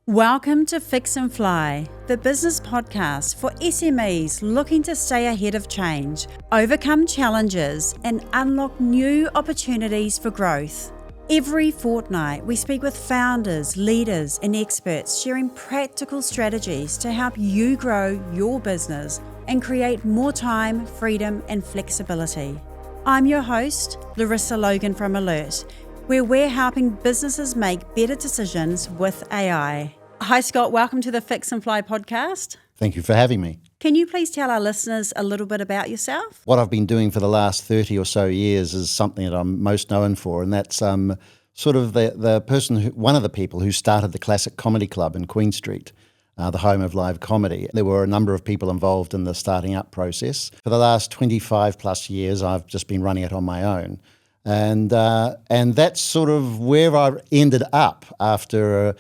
Welcome to Fix and Fly, the business podcast for SMEs looking to stay ahead of change, overcome challenges, and unlock new opportunities for growth. Every fortnight, we speak with founders, leaders, and experts sharing practical strategies to help you grow your business and create more time, freedom, and flexibility. I'm your host, Larissa Logan from Alert, where we're helping businesses make better decisions with AI. Hi, Scott. Welcome to the Fix and Fly podcast. Thank you for having me. Can you please tell our listeners a little bit about yourself? What I've been doing for the last 30 or so years is something that I'm most known for, and that's sort of the person, one of the people who started the Classic Comedy Club in Queen Street, the home of live comedy. There were a number of people involved in the starting up process. For the last 25 plus years, I've just been running it on my own. And that's sort of where I ended up after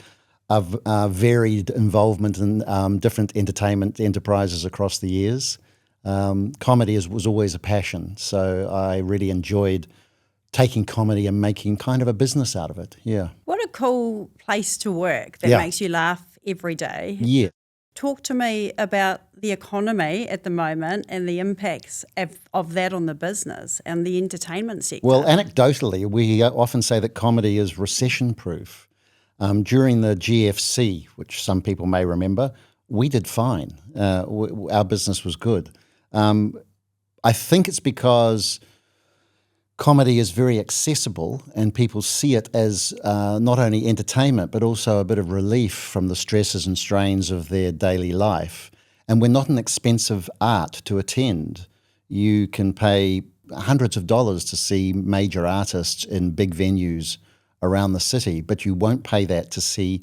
a varied involvement in different entertainment enterprises across the years. Comedy was always a passion, so I really enjoyed taking comedy and making kind of a business out of it, yeah. What a cool place to work that makes you laugh every day. Yeah. Talk to me about the economy at the moment and the impacts of that on the business and the entertainment sector. Well, anecdotally, we often say that comedy is recession-proof. During the GFC, which some people may remember, we did fine. Our business was good. I think it's because comedy is very accessible and people see it as not only entertainment but also a bit of relief from the stresses and strains of their daily life. And we're not an expensive art to attend. You can pay hundreds of dollars to see major artists in big venues around the city, but you won't pay that to see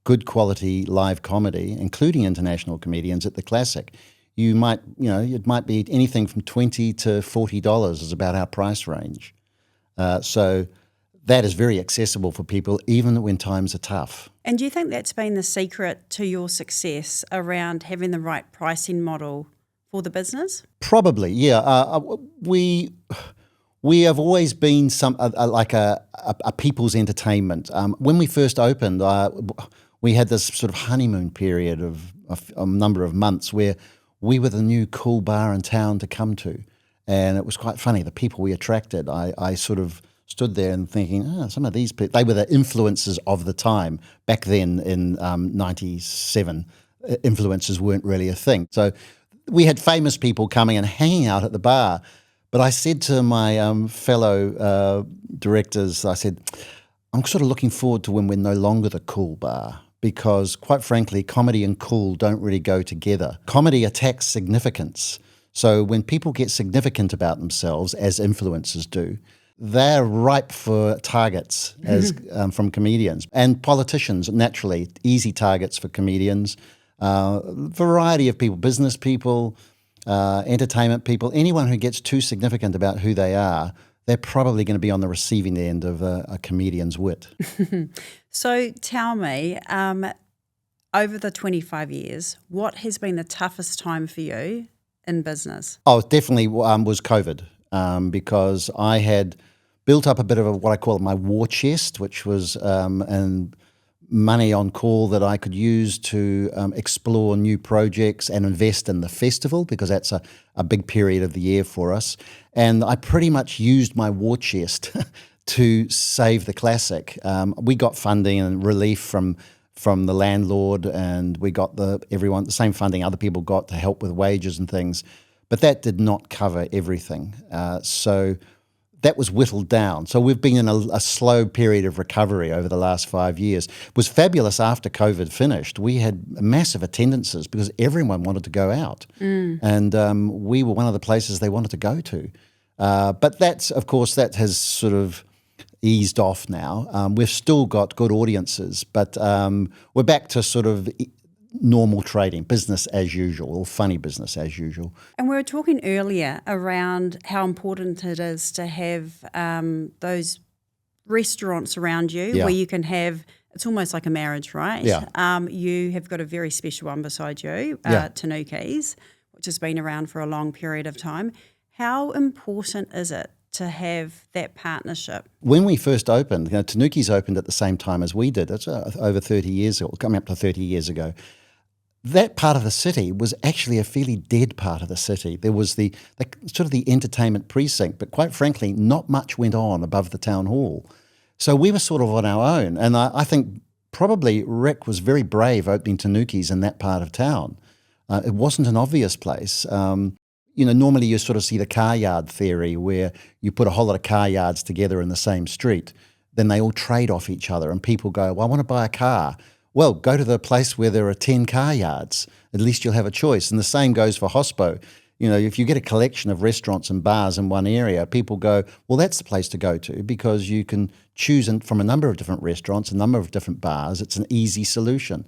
good quality live comedy, including international comedians at the Classic. You might, it might be anything from $20 to $40 is about our price range. So that is very accessible for people, even when times are tough. And do you think that's been the secret to your success around having the right pricing model for the business? Probably, yeah. We have always been like a people's entertainment. When we first opened, we had this sort of honeymoon period of a number of months where we were the new cool bar in town to come to. And it was quite funny, the people we attracted. I sort of stood there and thinking, some of these people, they were the influencers of the time. Back then in 97, influencers weren't really a thing. So we had famous people coming and hanging out at the bar. But I said to my fellow directors, I said, I'm sort of looking forward to when we're no longer the cool bar because, quite frankly, comedy and cool don't really go together. Comedy attacks significance. So when people get significant about themselves, as influencers do, they're ripe for targets as from comedians. And politicians, naturally, easy targets for comedians. Variety of people, business people, entertainment people, anyone who gets too significant about who they are, they're probably going to be on the receiving end of a comedian's wit. So tell me, over the 25 years, what has been the toughest time for you in business? Oh, it definitely was COVID because I had built up a bit of what I call my war chest, which was and money on call that I could use to explore new projects and invest in the festival because that's a big period of the year for us. And I pretty much used my war chest to save the Classic. We got funding and relief from the landlord, and we got the same funding other people got to help with wages and things. But that did not cover everything. So that was whittled down. So we've been in a slow period of recovery over the last 5 years. It was fabulous after COVID finished. We had massive attendances because everyone wanted to go out. And we were one of the places they wanted to go to. But of course, that has sort of eased off now. We've still got good audiences, but we're back to sort of normal trading, business as usual, or funny business as usual. And we were talking earlier around how important it is to have those restaurants around you where you can have, it's almost like a marriage, right? Yeah. You have got a very special one beside you, Tanukis, which has been around for a long period of time. How important is it to have that partnership? When we first opened, Tanuki's opened at the same time as we did. It's over 30 years ago, coming up to 30 years ago. That part of the city was actually a fairly dead part of the city. There was the sort of the entertainment precinct, but quite frankly, not much went on above the town hall. So we were sort of on our own. And I think probably Rick was very brave opening Tanuki's in that part of town. It wasn't an obvious place. Normally you sort of see the car yard theory where you put a whole lot of car yards together in the same street. Then they all trade off each other and people go, well, I want to buy a car. Well, go to the place where there are 10 car yards. At least you'll have a choice. And the same goes for hospo. If you get a collection of restaurants and bars in one area, people go, well, that's the place to go to because you can choose from a number of different restaurants, a number of different bars. It's an easy solution.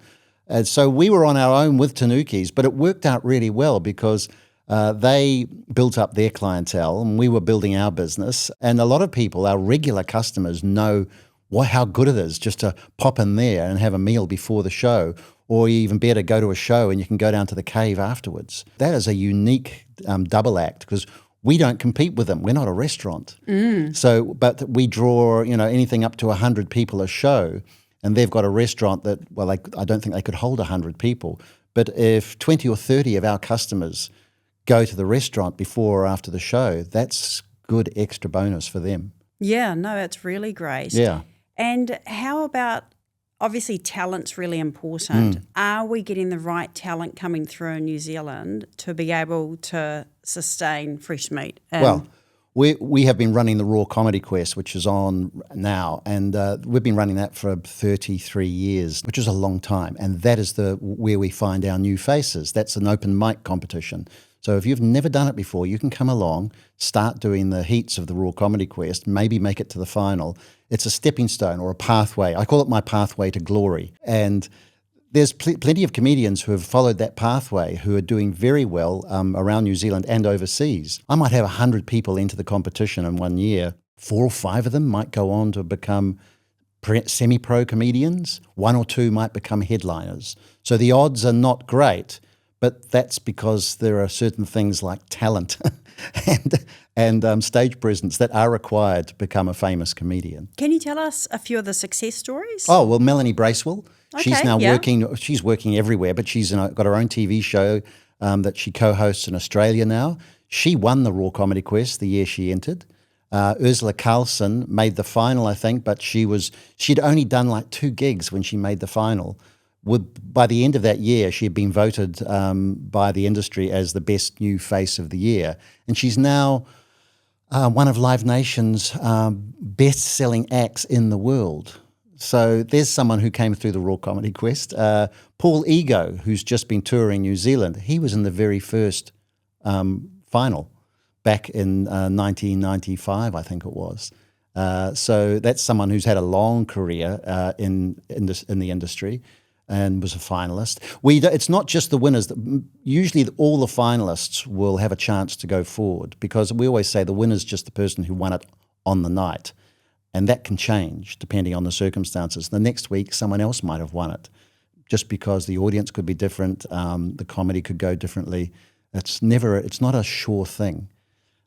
And so we were on our own with Tanuki's, but it worked out really well because they built up their clientele and we were building our business. And a lot of people, our regular customers, know how good it is just to pop in there and have a meal before the show, or even better, go to a show and you can go down to the cave afterwards. That is a unique double act because we don't compete with them. We're not a restaurant. So, but we draw, anything up to 100 people a show, and they've got a restaurant that, well, I don't think they could hold 100 people. But if 20 or 30 of our customers go to the restaurant before or after the show, that's good extra bonus for them. Yeah, no, it's really great. Yeah. And how about, obviously talent's really important. Are we getting the right talent coming through in New Zealand to be able to sustain fresh meat? Well, we have been running the Raw Comedy Quest, which is on now, and we've been running that for 33 years, which is a long time. And that is where we find our new faces. That's an open mic competition. So if you've never done it before, you can come along, start doing the heats of the Raw Comedy Quest, maybe make it to the final. It's a stepping stone or a pathway. I call it my pathway to glory. And there's plenty of comedians who have followed that pathway who are doing very well around New Zealand and overseas. I might have 100 people into the competition in 1 year. 4 or 5 of them might go on to become semi-pro comedians. 1 or 2 might become headliners. So the odds are not great. But that's because there are certain things like talent and stage presence that are required to become a famous comedian. Can you tell us a few of the success stories? Oh, well, Melanie Bracewell, she's now yeah. working everywhere, but she's got her own TV show that she co-hosts in Australia now. She won the Raw Comedy Quest the year she entered. Ursula Carlson made the final, I think, but she'd only done like 2 gigs when she made the final. By the end of that year, she had been voted by the industry as the best new face of the year. And she's now one of Live Nation's best-selling acts in the world. So there's someone who came through the Raw Comedy Quest. Paul Ego, who's just been touring New Zealand, he was in the very first final back in 1995, I think it was. So that's someone who's had a long career in the industry and was a finalist. It's not just the winners. Usually all the finalists will have a chance to go forward because we always say the winner's just the person who won it on the night. And that can change depending on the circumstances. The next week, someone else might have won it just because the audience could be different, the comedy could go differently. It's not a sure thing.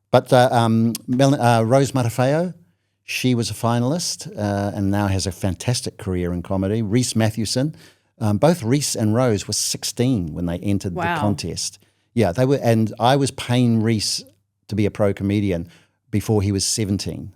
But Rose Matafeo, she was a finalist and now has a fantastic career in comedy. Rhys Mathewson, both Rhys and Rose were 16 when they entered the contest. Yeah, they were, and I was paying Rhys to be a pro comedian before he was 17.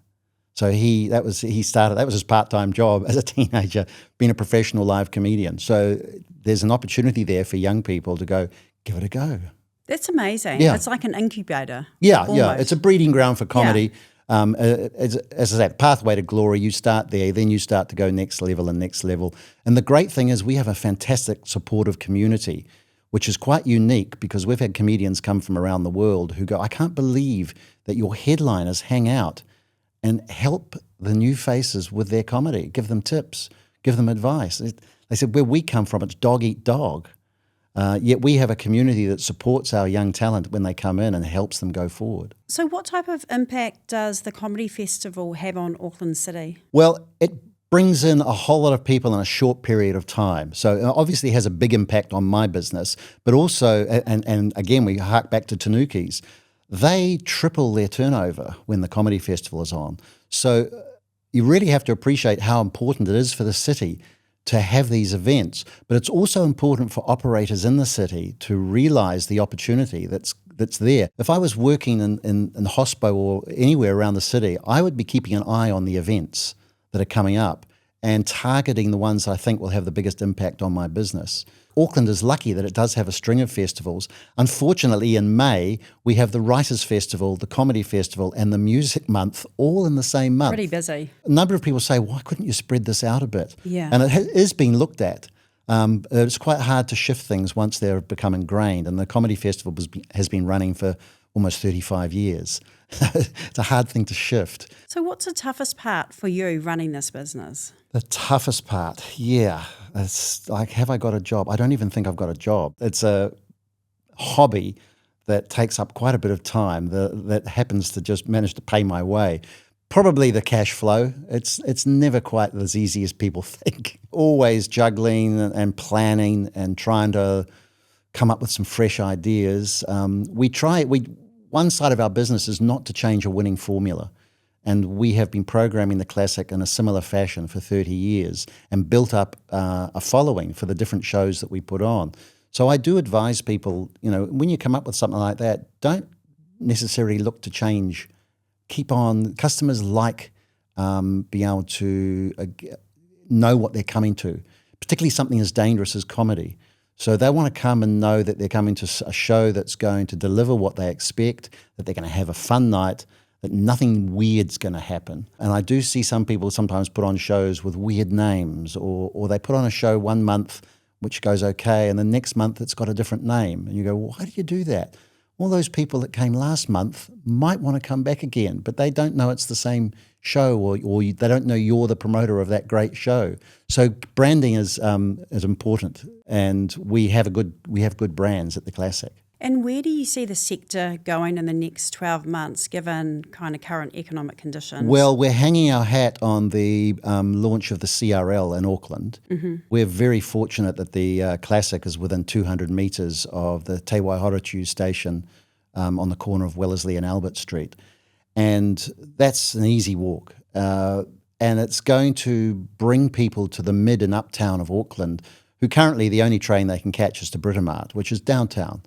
So that was his part-time job as a teenager, being a professional live comedian. So there's an opportunity there for young people to go, give it a go. That's amazing. Yeah. It's like an incubator. Yeah, almost. yeah. It's a breeding ground for comedy. Yeah. As I said, pathway to glory, you start there, then you start to go next level and next level. And the great thing is we have a fantastic supportive community, which is quite unique because we've had comedians come from around the world who go, I can't believe that your headliners hang out and help the new faces with their comedy, give them tips, give them advice. They said, where we come from, it's dog eat dog. Yet we have a community that supports our young talent when they come in and helps them go forward. So what type of impact does the Comedy Festival have on Auckland City? Well, it brings in a whole lot of people in a short period of time. So it obviously has a big impact on my business, but also, and again, we hark back to Tanuki's, they triple their turnover when the comedy festival is on. So you really have to appreciate how important it is for the city to have these events, but it's also important for operators in the city to realise the opportunity that's there. If I was working in hospo or anywhere around the city, I would be keeping an eye on the events that are coming up and targeting the ones I think will have the biggest impact on my business. Auckland is lucky that it does have a string of festivals. Unfortunately, in May, we have the Writers' Festival, the Comedy Festival, and the Music Month all in the same month. Pretty busy. A number of people say, why couldn't you spread this out a bit? Yeah. And it is being looked at. It's quite hard to shift things once they're become ingrained, and the Comedy Festival has been running for almost 35 years. It's a hard thing to shift. So what's the toughest part for you running this business? The toughest part, it's like, have I got a job? I don't even think I've got a job. It's a hobby that takes up quite a bit of time that happens to just manage to pay my way. Probably the cash flow. It's never quite as easy as people think. Always juggling and planning and trying to come up with some fresh ideas. One side of our business is not to change a winning formula. And we have been programming the Classic in a similar fashion for 30 years and built up a following for the different shows that we put on. So I do advise people, when you come up with something like that, don't necessarily look to change. Keep on. Customers like being able to know what they're coming to, particularly something as dangerous as comedy. So they want to come and know that they're coming to a show that's going to deliver what they expect, that they're going to have a fun night, that nothing weird's going to happen. And I do see some people sometimes put on shows with weird names, or they put on a show one month which goes okay, and the next month it's got a different name. And you go, well, why do you do that? All those people that came last month might want to come back again, but they don't know it's the same show, or they don't know you're the promoter of that great show. So branding is important, and we have good brands at the Classic. And where do you see the sector going in the next 12 months, given kind of current economic conditions? Well, we're hanging our hat on the launch of the CRL in Auckland. Mm-hmm. We're very fortunate that the Classic is within 200 metres of the Te Waihoratu station on the corner of Wellesley and Albert Street. And that's an easy walk. And it's going to bring people to the mid and uptown of Auckland, who currently the only train they can catch is to Britomart, which is downtown.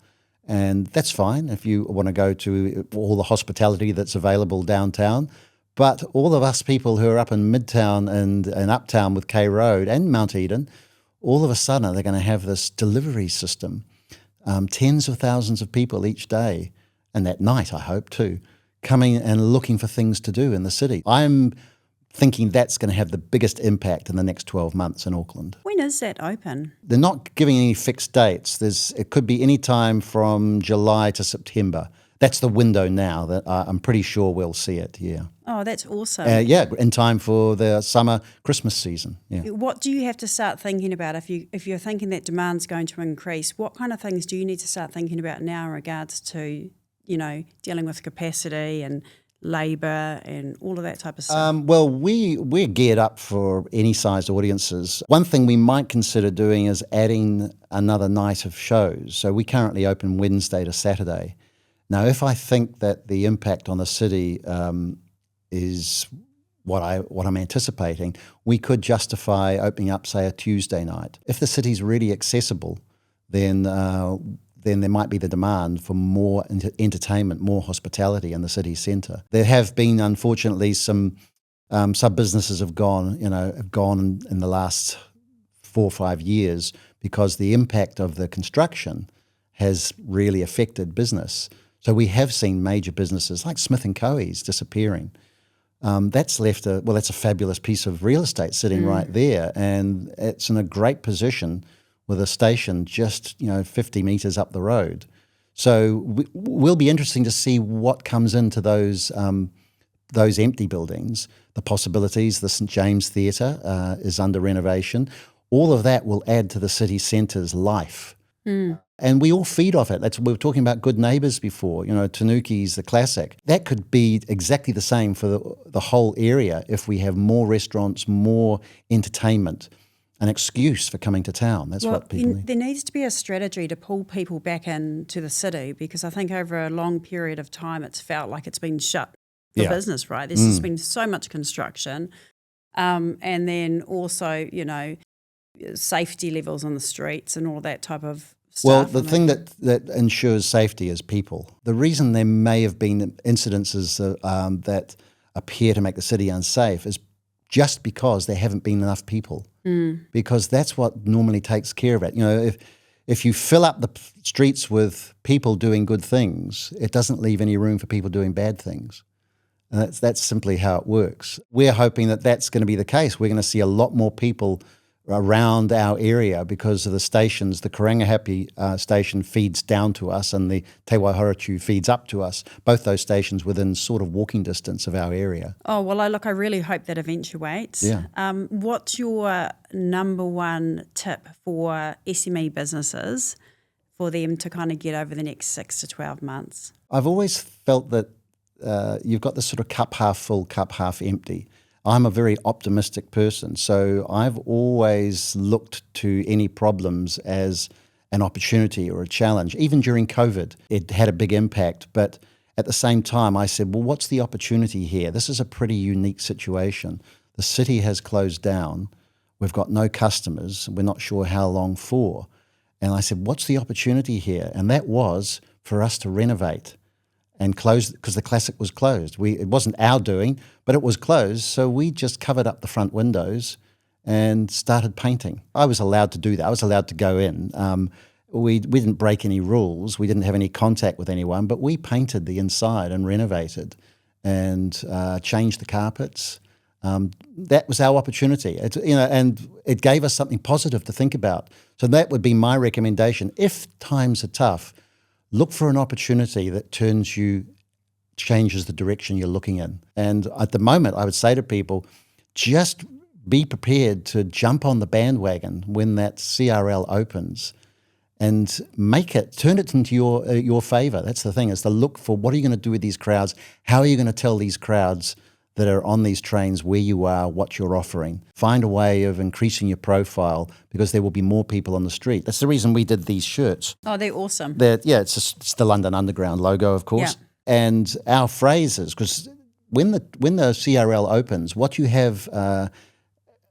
And that's fine if you want to go to all the hospitality that's available downtown. But all of us people who are up in Midtown and Uptown with K Road and Mount Eden, all of a sudden they're going to have this delivery system, tens of thousands of people each day, and that night I hope too, coming and looking for things to do in the city. I'm thinking that's going to have the biggest impact in the next 12 months in Auckland. When is that open? They're not giving any fixed dates. It could be any time from July to September. That's the window now that I'm pretty sure we'll see it, yeah. Oh, that's awesome. In time for the summer Christmas season, yeah. What do you have to start thinking about if you're thinking that demand's going to increase? What kind of things do you need to start thinking about now in regards to, dealing with capacity and labour and all of that type of stuff? Well, we're geared up for any sized audiences. One thing we might consider doing is adding another night of shows. So we currently open Wednesday to Saturday. Now, if I think that the impact on the city is what I'm anticipating, we could justify opening up, say, a Tuesday night. If the city's really accessible, then there might be the demand for more entertainment, more hospitality in the city centre. There have been, unfortunately, some businesses have gone in the last 4 or 5 years because the impact of the construction has really affected business. So we have seen major businesses like Smith & Co's disappearing. That's left that's a fabulous piece of real estate sitting right there, and it's in a great position with a station just 50 metres up the road. So we'll be interesting to see what comes into those empty buildings, the possibilities. The St James Theatre is under renovation. All of that will add to the city centre's life. And we all feed off it. We were talking about good neighbours before, Tanuki's the Classic. That could be exactly the same for the whole area if we have more restaurants, more entertainment. an excuse for coming to town. That's what people need. There needs to be a strategy to pull people back into the city, because I think over a long period of time it's felt like it's been shut for business, right? There's just been so much construction. And then also, safety levels on the streets and all that type of stuff. Well, the thing that ensures safety is people. The reason there may have been incidences that appear to make the city unsafe is just because there haven't been enough people. Because that's what normally takes care of it. If you fill up the streets with people doing good things, it doesn't leave any room for people doing bad things. And that's simply how it works. We're hoping that that's going to be the case. We're going to see a lot more people around our area because of the stations. The Karangahape station feeds down to us and the Te Waihoratu feeds up to us, both those stations within sort of walking distance of our area. Oh, well, I really hope that eventuates. Yeah. What's your number one tip for SME businesses for them to kind of get over the next 6 to 12 months? I've always felt that you've got this sort of cup half full, cup half empty. I'm a very optimistic person, so I've always looked to any problems as an opportunity or a challenge. Even during COVID, it had a big impact, but at the same time I said, well, what's the opportunity here? This is a pretty unique situation. The city has closed down. We've got no customers. We're not sure how long for. And I said, what's the opportunity here? And that was for us to renovate and close, because the Classic was closed. It wasn't our doing, but it was closed, so we just covered up the front windows and started painting. I was allowed to do that. I was allowed to go in. We didn't break any rules. We didn't have any contact with anyone, but we painted the inside and renovated and changed the carpets. That was our opportunity. And it gave us something positive to think about. So that would be my recommendation. If times are tough, look for an opportunity that changes the direction you're looking in. And at the moment, I would say to people, just be prepared to jump on the bandwagon when that CRL opens and turn it into your favour. That's the thing, is to look for what are you going to do with these crowds? How are you going to tell these crowds that are on these trains where you are, what you're offering? Find a way of increasing your profile, because there will be more people on the street. That's the reason we did these shirts. Oh, they're awesome. It's the London Underground logo, of course. Yeah. And our phrases, because when the CRL opens, what you have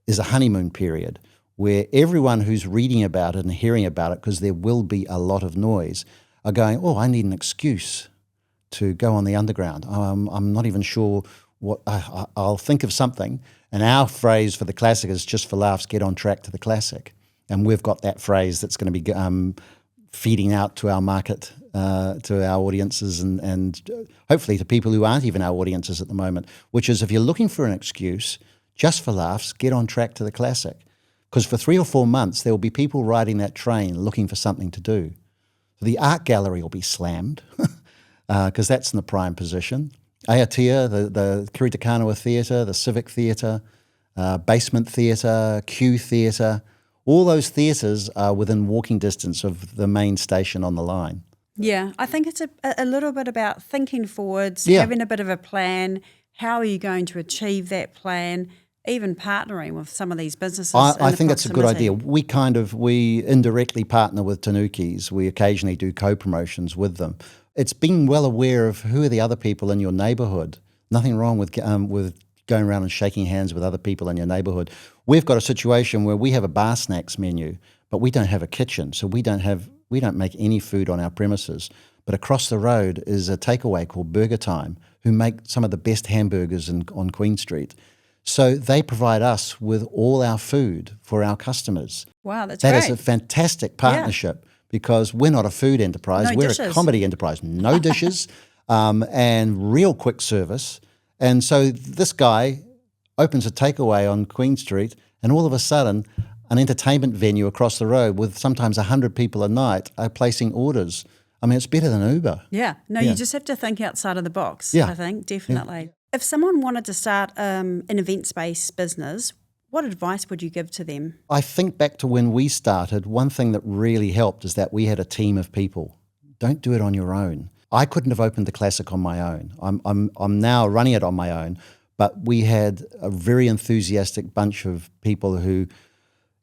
is a honeymoon period where everyone who's reading about it and hearing about it, because there will be a lot of noise, are going, oh, I need an excuse to go on the Underground. I'm not even sure what I'll think of something. And our phrase for the Classic is, just for laughs, get on track to the Classic. And we've got that phrase that's going to be feeding out to our market, to our audiences, and hopefully to people who aren't even our audiences at the moment, which is, if you're looking for an excuse, just for laughs, get on track to the Classic. Because for 3 or 4 months, there will be people riding that train looking for something to do. So the art gallery will be slammed, because that's in the prime position. Aotea, the Kiritakanawa Theatre, the Civic Theatre, Basement Theatre, Q Theatre, all those theatres are within walking distance of the main station on the line. Yeah, I think it's a little bit about thinking forwards, having a bit of a plan. How are you going to achieve that plan? Even partnering with some of these businesses. I think that's a good idea. We indirectly partner with Tanukis. We occasionally do co-promotions with them. It's being well aware of who are the other people in your neighbourhood. Nothing wrong with going around and shaking hands with other people in your neighbourhood. We've got a situation where we have a bar snacks menu, but we don't have a kitchen, so we don't make any food on our premises. But across the road is a takeaway called Burger Time, who make some of the best hamburgers on Queen Street. So they provide us with all our food for our customers. Wow, that's great. That is a fantastic partnership, because we're not a food enterprise. We're a comedy enterprise. No dishes and real quick service. And so this guy opens a takeaway on Queen Street, and all of a sudden an entertainment venue across the road with sometimes 100 people a night are placing orders. I mean, it's better than Uber. Yeah. No, you just have to think outside of the box, I think, definitely. Yeah. If someone wanted to start an events-based business, what advice would you give to them? I think back to when we started, one thing that really helped is that we had a team of people. Don't do it on your own. I couldn't have opened the Classic on my own. I'm now running it on my own, but we had a very enthusiastic bunch of people who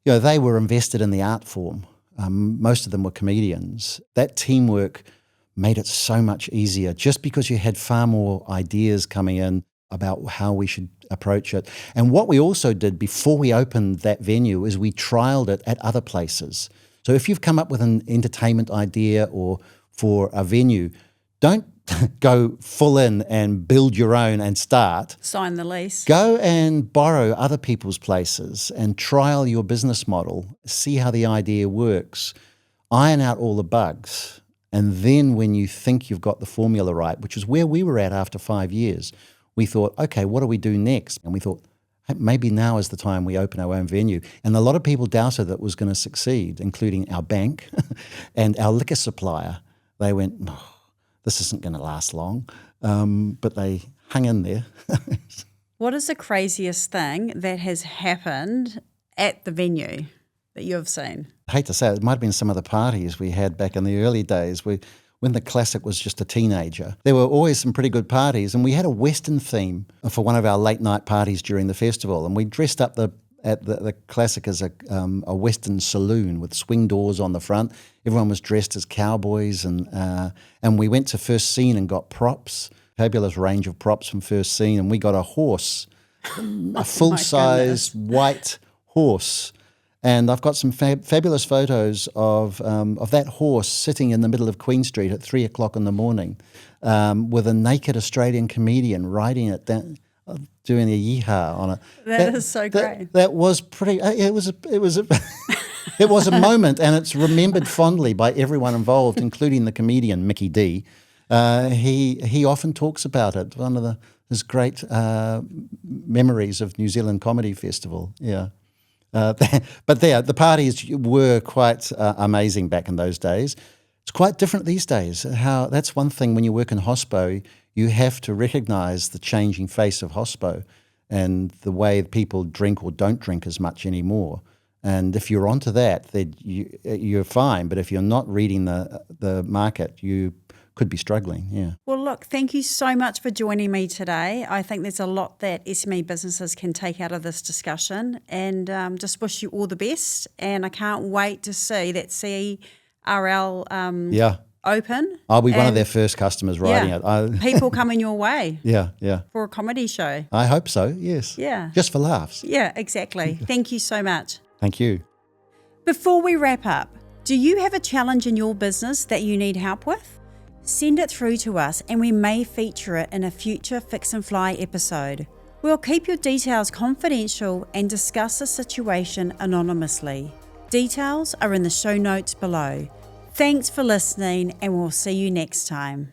they were invested in the art form. Most of them were comedians. That teamwork made it so much easier just because you had far more ideas coming in about how we should approach it. And what we also did before we opened that venue is we trialed it at other places. So if you've come up with an entertainment idea or for a venue, don't go full in and build your own and start. Sign the lease. Go and borrow other people's places and trial your business model, see how the idea works, iron out all the bugs. And then when you think you've got the formula right, which is where we were at after 5 years, we thought, okay, what do we do next? And we thought, hey, maybe now is the time we open our own venue. And a lot of people doubted that it was going to succeed, including our bank and our liquor supplier. They went, oh, this isn't going to last long, but they hung in there. What is the craziest thing that has happened at the venue that you've seen? I hate to say it might have been some of the parties we had back in the early days when the classic was just a teenager. There were always some pretty good parties, and we had a Western theme for one of our late night parties during the festival, and we dressed up the classic as a Western saloon with swing doors on the front. Everyone was dressed as cowboys, and we went to First Scene and got props, fabulous range of props from First Scene, and we got a horse, a full-size white horse. And I've got some fabulous photos of that horse sitting in the middle of Queen Street at 3 o'clock in the morning with a naked Australian comedian riding it down, doing a yeehaw on it. That is so great. That was pretty. It was a moment, and it's remembered fondly by everyone involved, including the comedian Mickey D. He often talks about it. One of his great memories of New Zealand Comedy Festival. Yeah. But the parties were quite amazing back in those days. It's quite different these days. That's one thing when you work in hospo, you have to recognise the changing face of hospo and the way people drink or don't drink as much anymore. And if you're onto that, then you're fine. But if you're not reading the market, you could be struggling, yeah. Well, look, thank you so much for joining me today. I think there's a lot that SME businesses can take out of this discussion, and just wish you all the best. And I can't wait to see that CRL open. I'll be one of their first customers riding it. People coming your way. Yeah. For a comedy show. I hope so, yes. Yeah. Just for laughs. Yeah, exactly. Thank you so much. Thank you. Before we wrap up, do you have a challenge in your business that you need help with? Send it through to us and we may feature it in a future Fix and Fly episode. We'll keep your details confidential and discuss the situation anonymously. Details are in the show notes below. Thanks for listening, and we'll see you next time.